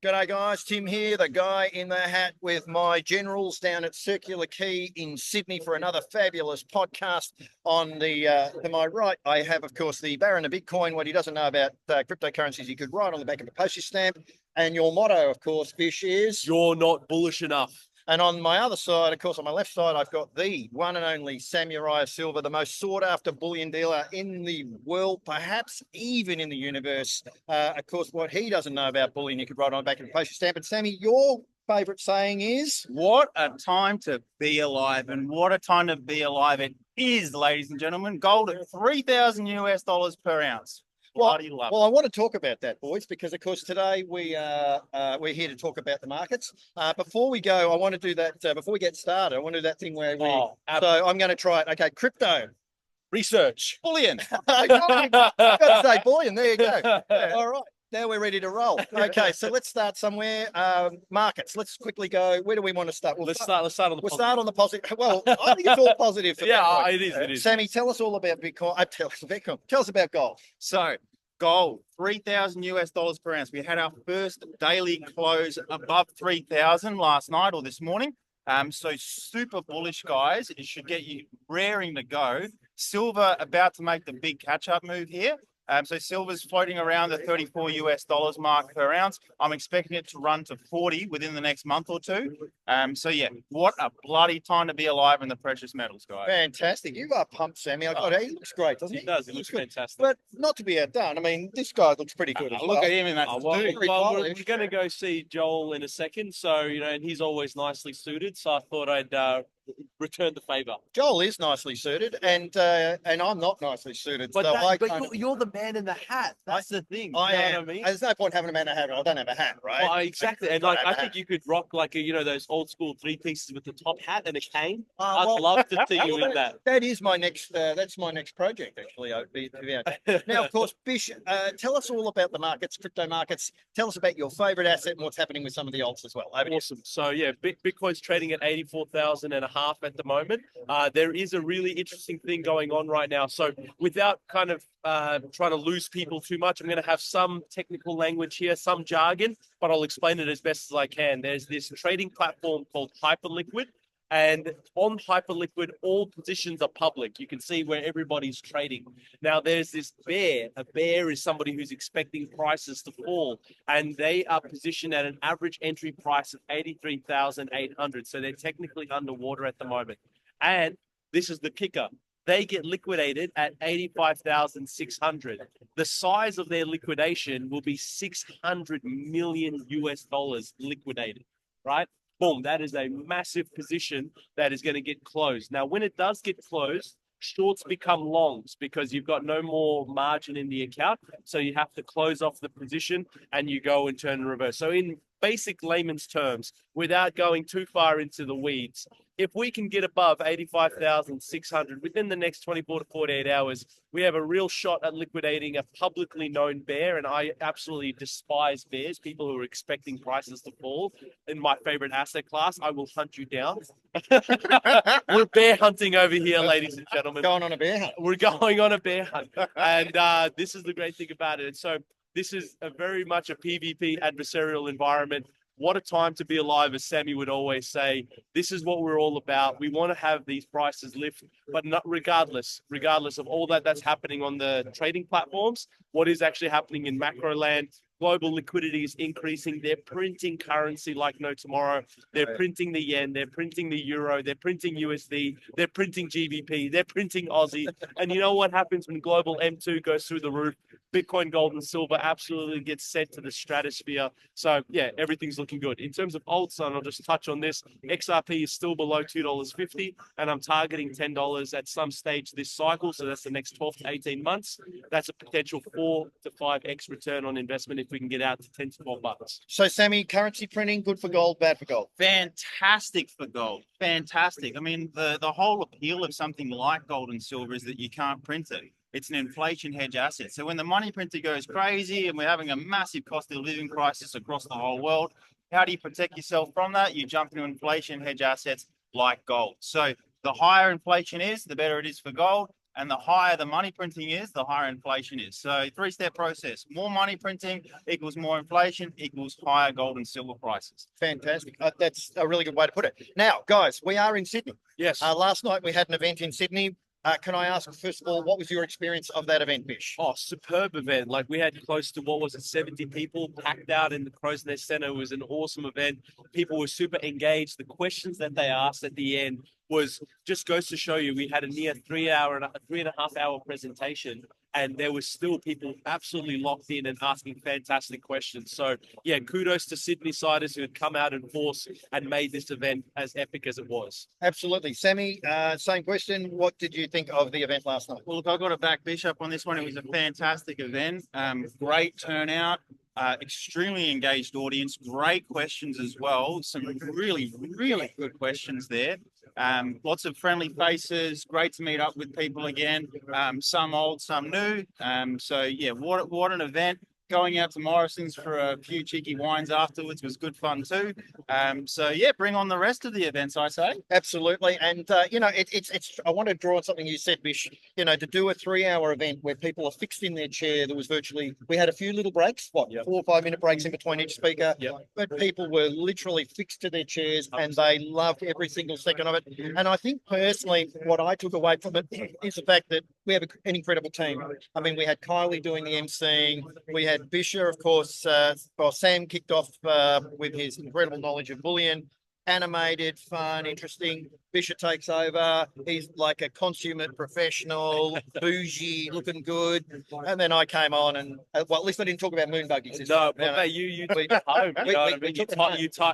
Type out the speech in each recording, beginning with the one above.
G'day guys, Tim here, the guy in the hat with my generals down at Circular Quay in Sydney for another fabulous podcast. On the to my right, I have, of course, the Baron of Bitcoin. What he doesn't know about cryptocurrencies, he could write on the back of a postage stamp. And your motto, of course, Fish, is... You're not bullish enough. And on my other side, of course, on my left side, I've got the one and only Samurai Silver, the most sought-after bullion dealer in the world, perhaps even in the universe. Of course, what he doesn't know about bullion, you could write on the back of a postage stamp. And Sammy, your favourite saying is? What a time to be alive, and what a time to be alive it is, ladies and gentlemen. Gold at 3,000 US dollars per ounce. Well, Well, I want to talk about that, boys, because of course today we're here to talk about the markets. Before we go, I want to do that. Before we get started, I want to do that thing where we. So I'm going to try it. Okay, crypto Research. bullion. I got to say bullion. There you go. Yeah, all right. Now we're ready to roll. Okay, so let's start somewhere. Markets. Let's quickly go. Where do we want to start? Let's start on the We'll start on the positive. Well, I think it's all positive. For Yeah, Bitcoin. it is. Sammy, tell us all about Bitcoin. Tell us Bitcoin. Tell us about gold. So gold, 3,000 US dollars per ounce. We had our first daily close above 3,000 last night or this morning. So super bullish, guys. It should get you raring to go. Silver about to make the big catch-up move here. So silver's floating around the 34 US dollars mark per ounce. I'm expecting it to run to 40 within the next month or two. So yeah, what a bloody time to be alive in the precious metals, guys. Fantastic. You are pumped, Sammy. I got it. He looks great, doesn't he? He does. It looks fantastic. But not to be outdone. I mean, this guy looks pretty good as well. Look at him in that Well, suit. Very we're polished. going to go see Joel in a second. So, and he's always nicely suited. So I thought I'd return the favour. Joel is nicely suited, and I'm not nicely suited. But, So you're the man in the hat. That's the thing. I you know am. what I mean? There's no point having a man in a hat. I don't have a hat, right? Well, exactly. And Don't like, have a I hat. think you could rock like those old school three pieces with the top hat and a cane. I'd well, love to see you in that. That is my next. That's my next project, actually. Now, of course, Bish, tell us all about the markets, crypto markets. Tell us about your favourite asset and what's happening with some of the alts as well. Over to you. Awesome. So yeah, Bitcoin's trading at 84,500 at the moment. There is a really interesting thing going on right now. So without kind of trying to lose people too much, I'm going to have some technical language here, some jargon, but I'll explain it as best as I can. There's this trading platform called Hyperliquid. And on Hyperliquid, all positions are public. You can see where everybody's trading. Now, there's this bear. A bear is somebody who's expecting prices to fall. And they are positioned at an average entry price of 83,800. So they're technically underwater at the moment. And this is the kicker. They get liquidated at 85,600. The size of their liquidation will be 600 million US dollars liquidated, right? Boom, that is a massive position that is going to get closed. Now, when it does get closed, shorts become longs because you've got no more margin in the account. So you have to close off the position and you go and turn and reverse. So in basic layman's terms, without going too far into the weeds, if we can get above 85,600 within the next 24 to 48 hours, we have a real shot at liquidating a publicly known bear. And I absolutely despise bears, people who are expecting prices to fall. In my favorite asset class, I will hunt you down. We're bear hunting over here, ladies and gentlemen. Going on a bear hunt. We're going on a bear hunt. And this is the great thing about it. And so this is very much a PvP adversarial environment. What a time to be alive, as Sammy would always say. This is what we're all about. We want to have these prices lift, but not regardless of all that's happening on the trading platforms, what is actually happening in macro land, global liquidity is increasing. They're printing currency like no tomorrow. They're printing the yen. They're printing the euro. They're printing USD. They're printing GBP. They're printing Aussie. And you know what happens when global M2 goes through the roof? Bitcoin, gold, and silver absolutely gets sent to the stratosphere. So yeah, everything's looking good. In terms of alts, and I'll just touch on this, XRP is still below $2.50, and I'm targeting $10 at some stage this cycle. So that's the next 12 to 18 months. That's a potential 4 to 5x return on investment if we can get out to 10 to 12 bucks. So, Sammy, currency printing, good for gold, bad for gold. Fantastic for gold. Fantastic. I mean, the whole appeal of something like gold and silver is that you can't print it. It's an inflation hedge asset. So when the money printer goes crazy and we're having a massive cost of living crisis across the whole world, how do you protect yourself from that? You jump into inflation hedge assets like gold. So the higher inflation is, the better it is for gold. And the higher the money printing is, the higher inflation is. So three-step process. More money printing equals more inflation equals higher gold and silver prices. Fantastic. That's a really good way to put it. Now, guys, we are in Sydney. Yes. Last night we had an event in Sydney. Can I ask, first of all, what was your experience of that event, Bish? Oh, superb event. Like we had close to, what was it, 70 people packed out in the Crow's Nest Centre. It was an awesome event. People were super engaged. The questions that they asked at the end was just goes to show you we had a near 3.5 hour presentation, and there was still people absolutely locked in and asking fantastic questions. So yeah, kudos to Sydney siders who had come out in force and made this event as epic as it was. Absolutely. Sammy, same question. What did you think of the event last night? Well, look, I've got to back Bishop on this one. It was a fantastic event. Great turnout. Extremely engaged audience. Great questions as well. Some really, really good questions there. Lots of friendly faces. Great to meet up with people again. Some old, some new. So yeah, what an event. Going out to Morrison's for a few cheeky wines afterwards was good fun too. So yeah, bring on the rest of the events, I say. Absolutely. And, it's, I want to draw on something you said, Bish, to do a 3-hour event where people are fixed in their chair. There was we had a few little breaks, 4 or 5 minute breaks in between each speaker, but people were literally fixed to their chairs and they loved every single second of it. And I think personally, what I took away from it is the fact that we have an incredible team. I mean, we had Kylie doing the emceeing. We had Bisher, of course. Sam kicked off with his incredible knowledge of bullion. Animated, fun, interesting. Bisher takes over. He's like a consummate professional, bougie, looking good. And then I came on and, well, at least I didn't talk about moon buggies. No, but mate, you took it home. You know what I mean?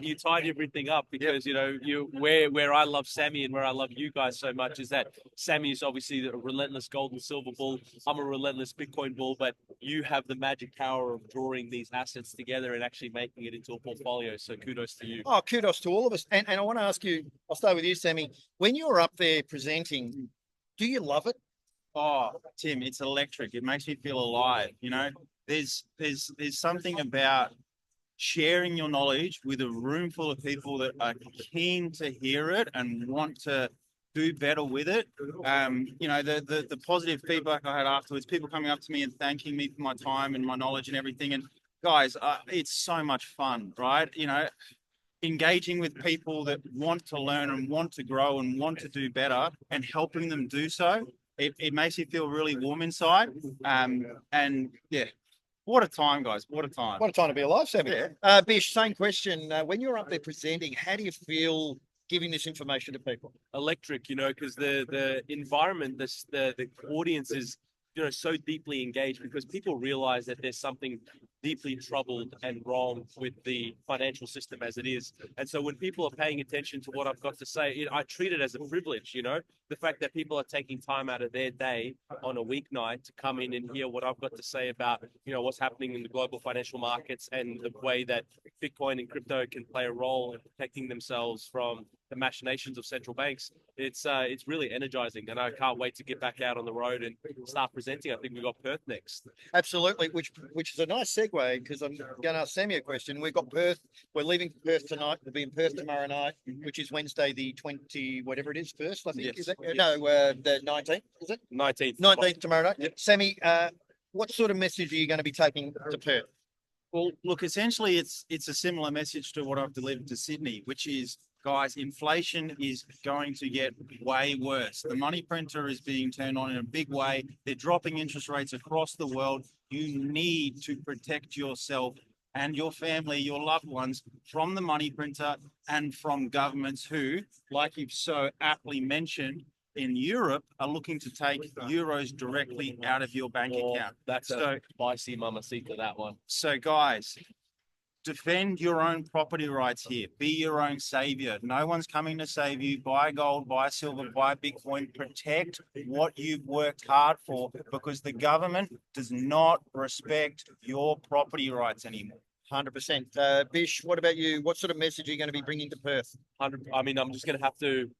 You tied everything up because where I love Sammy and where I love you guys so much is that Sammy is obviously a relentless gold and silver bull. I'm a relentless Bitcoin bull, but you have the magic power of drawing these assets together and actually making it into a portfolio. So kudos to you. Oh, kudos to all of us. And I want to ask you, I'll start with you, Sammy. When you're up there presenting, do you love it? Oh, Tim, it's electric. It makes me feel alive. There's something about sharing your knowledge with a room full of people that are keen to hear it and want to do better with it. The positive feedback I had afterwards, people coming up to me and thanking me for my time and my knowledge and everything. And guys, it's so much fun, right? Engaging with people that want to learn and want to grow and want to do better and helping them do so. It makes me feel really warm inside. And yeah, what a time, guys. What a time. What a time to be alive, Sammy. Yeah. Bish, same question. When you're up there presenting, how do you feel giving this information to people? Electric, because the environment, the audience is so deeply engaged because people realize that there's something deeply troubled and wrong with the financial system as it is. And so when people are paying attention to what I've got to say, I treat it as a privilege, the fact that people are taking time out of their day on a weeknight to come in and hear what I've got to say about, what's happening in the global financial markets and the way that Bitcoin and crypto can play a role in protecting themselves from the machinations of central banks. It's really energizing, and I can't wait to get back out on the road and start presenting. I think we've got Perth next. Absolutely, which is a nice segue because I'm going to ask Sammy a question. We've got Perth. We're leaving Perth tonight. We'll be in Perth tomorrow night, which is Wednesday the 20, whatever it is, first, I think. Yes. Is it? No, the 19th, is it? 19th. 19th tomorrow night. Yep. Sammy, what sort of message are you going to be taking to Perth? Well, look, essentially, it's a similar message to what I've delivered to Sydney, which is, guys, inflation is going to get way worse. The money printer is being turned on in a big way. They're dropping interest rates across the world. You need to protect yourself and your family, your loved ones from the money printer and from governments who, like you've so aptly mentioned, in Europe are looking to take euros directly out of your bank account. That's a spicy mamacita, that one. So guys, defend your own property rights here. Be your own savior. No one's coming to save you. Buy gold, buy silver, buy Bitcoin. Protect what you've worked hard for because the government does not respect your property rights anymore. 100%. Bish, what about you? What sort of message are you going to be bringing to Perth? I mean, I'm just going to have to,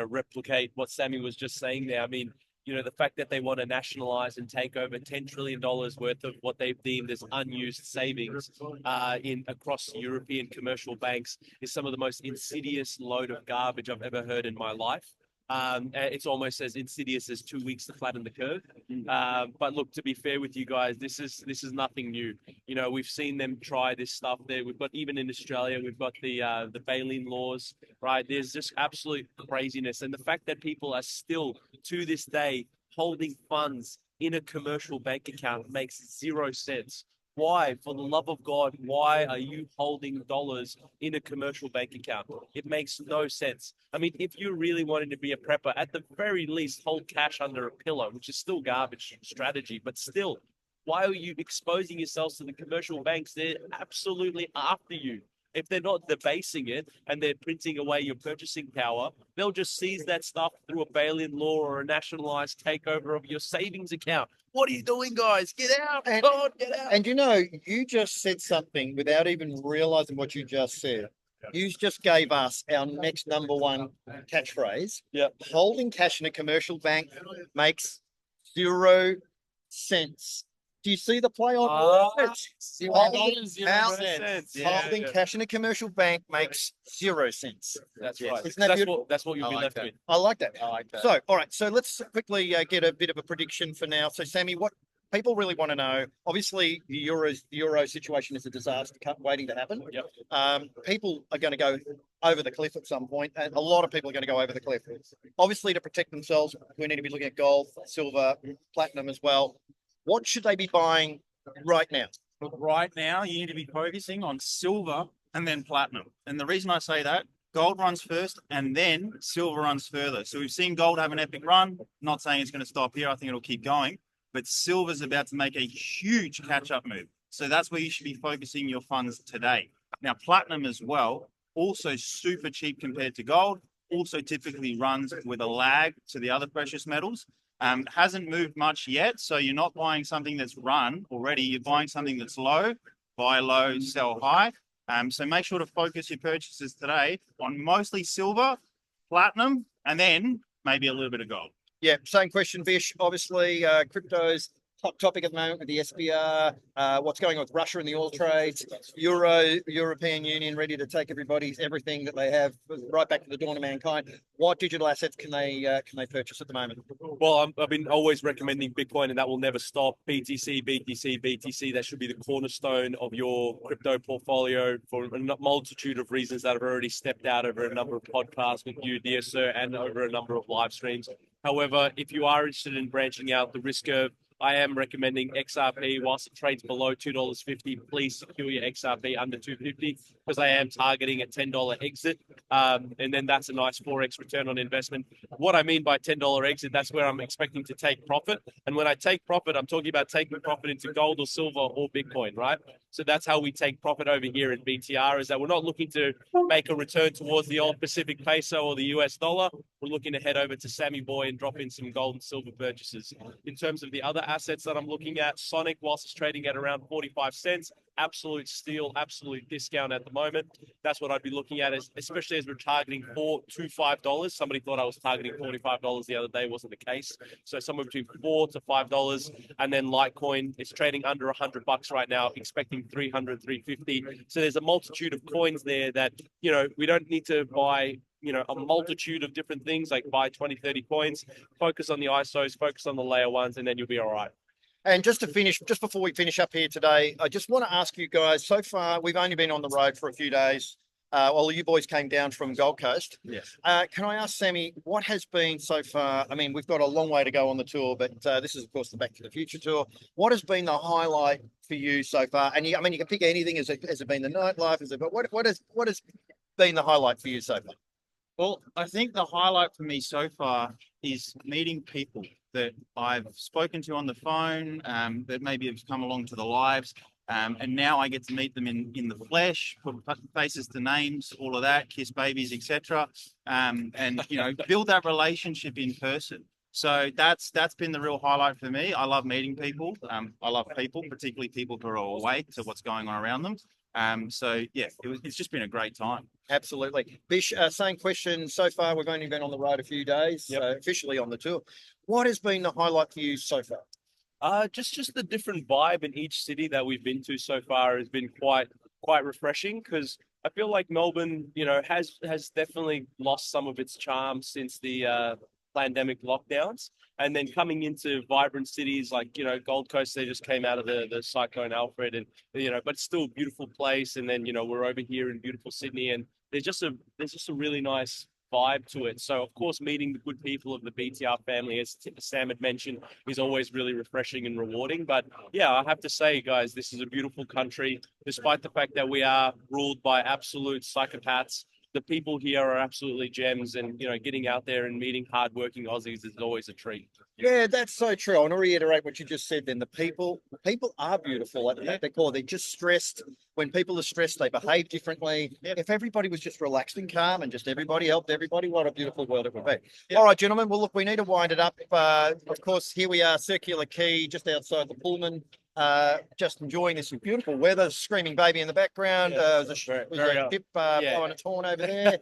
replicate what Sammy was just saying there. I mean, the fact that they want to nationalize and take over $10 trillion worth of what they've deemed as unused savings across European commercial banks is some of the most insidious load of garbage I've ever heard in my life. It's almost as insidious as 2 weeks to flatten the curve. But look, to be fair with you guys, this is nothing new. You know, we've seen them try this stuff there. We've got, even in Australia, we've got the bail-in laws, right? There's just absolute craziness, and the fact that people are still to this day holding funds in a commercial bank account makes zero sense. Why, for the love of God, why are you holding dollars in a commercial bank account? It makes no sense. I mean, if you really wanted to be a prepper, at the very least, hold cash under a pillow, which is still garbage strategy, but still, why are you exposing yourselves to the commercial banks? They're absolutely after you. If they're not debasing it and they're printing away your purchasing power, they'll just seize that stuff through a bail-in law or a nationalized takeover of your savings account. What are you doing, guys? Get out! And, God, get out! and you know, you just said something without even realizing what you just said. You just gave us our next number one catchphrase. Yep. Holding cash in a commercial bank makes 0 cents. Do you see the play on words? Holding cash in a commercial bank makes 0 cents. That's right. Isn't that beautiful? That's what you'll be left with. I like that. I like that. So, all right. So let's quickly get a bit of a prediction for now. So, Sammy, what people really want to know, obviously, the euro situation is a disaster waiting to happen. Yep. People are going to go over the cliff at some point, and a lot of people are going to go over the cliff. Obviously, to protect themselves, we need to be looking at gold, silver, platinum as well. What should they be buying right now? Look, right now, you need to be focusing on silver and then platinum. And the reason I say that, gold runs first and then silver runs further. So we've seen gold have an epic run. Not saying it's going to stop here. I think it'll keep going. But silver's about to make a huge catch-up move. So that's where you should be focusing your funds today. Now, platinum as well, also super cheap compared to gold, also typically runs with a lag to the other precious metals. Hasn't moved much yet, so you're not buying something that's run already. You're buying something that's low, buy low, sell high. So make sure to focus your purchases today on mostly silver, platinum, and then maybe a little bit of gold. Yeah, same question, Vish. Obviously, crypto's hot topic at the moment with the SBR. What's going on with Russia and the oil trades? European Union ready to take everything that they have right back to the dawn of mankind. What digital assets can they purchase at the moment? Well, I've been always recommending Bitcoin, and that will never stop. BTC, BTC, BTC. That should be the cornerstone of your crypto portfolio for a multitude of reasons that I've already stepped out over a number of podcasts with you, dear sir, and over a number of live streams. However, if you are interested in branching out the risk curve, I am recommending XRP. Whilst it trades below $2.50, please secure your XRP under $2.50 because I am targeting a $10 exit. And then that's a nice 4x return on investment. What I mean by $10 exit, that's where I'm expecting to take profit. And when I take profit, I'm talking about taking profit into gold or silver or Bitcoin, right? So that's how we take profit over here at BTR, is that we're not looking to make a return towards the old Pacific peso or the US dollar. We're looking to head over to Sammy Boy and drop in some gold and silver purchases. In terms of the other assets that I'm looking at, Sonic, whilst it's trading at around 45 cents, absolute steal, absolute discount at the moment. That's what I'd be looking at, especially as we're targeting $4 to $5. Somebody thought I was targeting $45 the other day. Wasn't the case. So somewhere between $4 to $5. And then Litecoin is trading under $100 right now, expecting 300, 350. So there's a multitude of coins there that, you know, we don't need to buy, you know, a multitude of different things, like buy 20, 30 coins, focus on the ISOs, focus on the layer ones, and then you'll be all right. And just to finish, just before we finish up here today, I just want to ask you guys, so far, we've only been on the road for a few days. Well, you boys came down from Gold Coast. Yes. Can I ask Sammy, what has been so far? I mean, we've got a long way to go on the tour, but this is, of course, the Back to the Future tour. What has been the highlight for you so far? And I mean, you can pick anything. Has it been the nightlife? But what has been the highlight for you so far? Well, I think the highlight for me so far is meeting people that I've spoken to on the phone, that maybe have come along to the lives. And now I get to meet them in the flesh, put faces to names, all of that, kiss babies, etc. And, you know, build that relationship in person. So that's been the real highlight for me. I love meeting people. I love people, particularly people who are awake to what's going on around them. So yeah, it's just been a great time. Absolutely. Bish, same question. So far, we've only been on the road a few days, officially on the tour. What has been the highlight for you so far? Just the different vibe in each city that we've been to so far has been quite refreshing, because I feel like Melbourne, has definitely lost some of its charm since the pandemic lockdowns. And then coming into vibrant cities like, Gold Coast, they just came out of the Cyclone Alfred, and, but it's still a beautiful place. And then, we're over here in beautiful Sydney, and there's just a really nice vibe to it. So, of course, meeting the good people of the BTR family, as Sam had mentioned, is always really refreshing and rewarding. But yeah, I have to say, guys, this is a beautiful country, despite the fact that we are ruled by absolute psychopaths. The people here are absolutely gems, and getting out there and meeting hardworking Aussies is always a treat. Yeah, that's so true. I want to reiterate what you just said. Then the people are beautiful at their core. They're just stressed. When people are stressed, they behave differently. If everybody was just relaxed and calm, and just everybody helped everybody, what a beautiful world it would be. All right, gentlemen. Well, look, we need to wind it up. Of course, here we are, Circular Quay, just outside the Pullman. Just enjoying this beautiful weather, screaming baby in the background. There's a ship blowing its horn over there.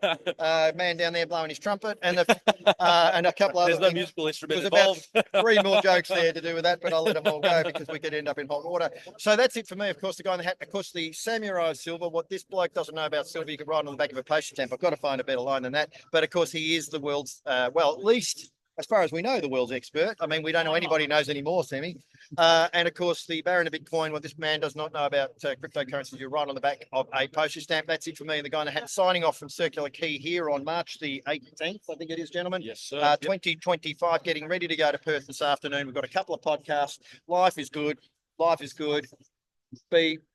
Man down there blowing his trumpet, and a couple other. There's no musical instrument involved. involved. About 3 more jokes there to do with that, but I'll let them all go because we could end up in hot water. So that's it for me. Of course, the guy in the hat. Of course, the samurai of silver. What this bloke doesn't know about silver, you can write on the back of a postage stamp. I've got to find a better line than that. But of course, he is the world's at least, as far as we know, the world's expert. I mean, we don't know anybody knows anymore, Sammy. And of course, the Baron of Bitcoin. What this man does not know about cryptocurrencies, you're right on the back of a postage stamp. That's it for me and the guy in the hat, signing off from Circular Quay here on March the 18th, I think it is, gentlemen. Yes, sir. 2025, getting ready to go to Perth this afternoon. We've got a couple of podcasts. Life is good. Life is good.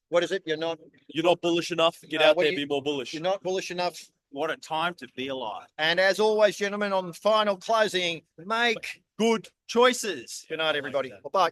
What is it? You're not bullish enough. Get out there, be more bullish. You're not bullish enough. What a time to be alive. And as always, gentlemen, on the final closing, make Good choices. good night, everybody. Bye.